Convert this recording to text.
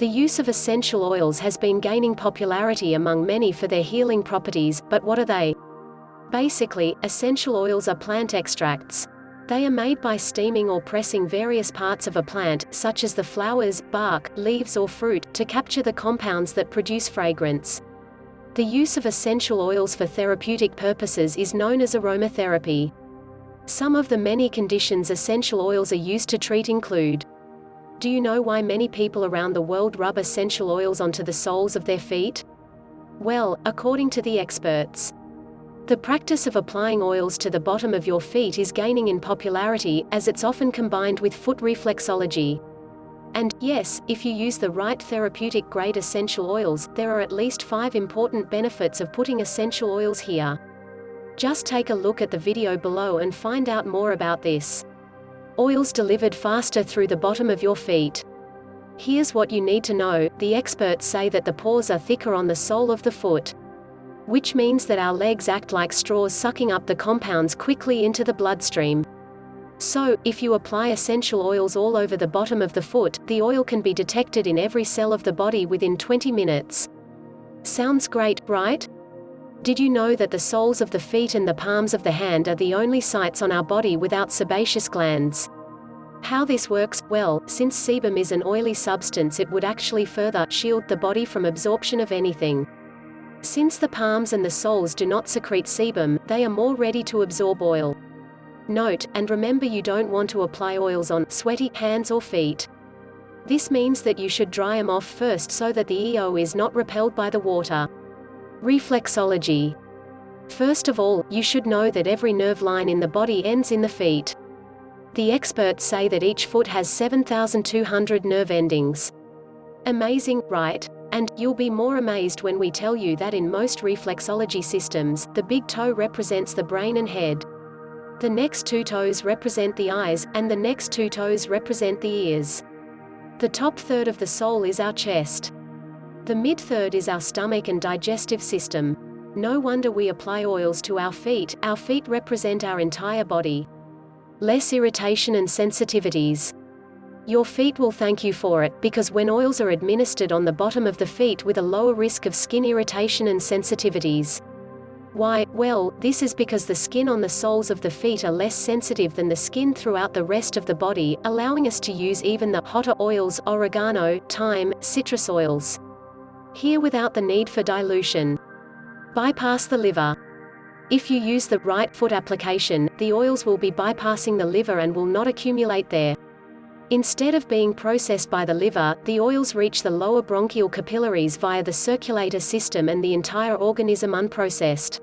The use of essential oils has been gaining popularity among many for their healing properties, but what are they? Basically, essential oils are plant extracts. They are made by steaming or pressing various parts of a plant, such as the flowers, bark, leaves or fruit, to capture the compounds that produce fragrance. The use of essential oils for therapeutic purposes is known as aromatherapy. Some of the many conditions essential oils are used to treat include: do you know why many people around the world rub essential oils onto the soles of their feet? Well, according to the experts, the practice of applying oils to the bottom of your feet is gaining in popularity, as it's often combined with foot reflexology. And, yes, if you use the right therapeutic grade essential oils, there are at least 5 important benefits of putting essential oils here. Just take a look at the video below and find out more about this. Oils delivered faster through the bottom of your feet. Here's what you need to know: the experts say that the pores are thicker on the sole of the foot, which means that our legs act like straws, sucking up the compounds quickly into the bloodstream. So, if you apply essential oils all over the bottom of the foot, the oil can be detected in every cell of the body within 20 minutes. Sounds great, right? Did you know that the soles of the feet and the palms of the hand are the only sites on our body without sebaceous glands? How this works? Well, since sebum is an oily substance, it would actually further shield the body from absorption of anything. Since the palms and the soles do not secrete sebum, they are more ready to absorb oil. Note, and remember, you don't want to apply oils on sweaty hands or feet. This means that you should dry them off first so that the EO is not repelled by the water. Reflexology. First of all, you should know that every nerve line in the body ends in the feet. The experts say that each foot has 7,200 nerve endings. Amazing, right? And you'll be more amazed when we tell you that in most reflexology systems, the big toe represents the brain and head. The next 2 toes represent the eyes, and the next 2 toes represent the ears. The top third of the sole is our chest. The mid-third is our stomach and digestive system. No wonder we apply oils to our feet represent our entire body. Less irritation and sensitivities. Your feet will thank you for it, because when oils are administered on the bottom of the feet with a lower risk of skin irritation and sensitivities. Why? Well, this is because the skin on the soles of the feet are less sensitive than the skin throughout the rest of the body, allowing us to use even the hotter oils, oregano, thyme, citrus oils, here without the need for dilution. Bypass the liver. If you use the right foot application, the oils will be bypassing the liver and will not accumulate there. Instead of being processed by the liver, the oils reach the lower bronchial capillaries via the circulator system and the entire organism unprocessed.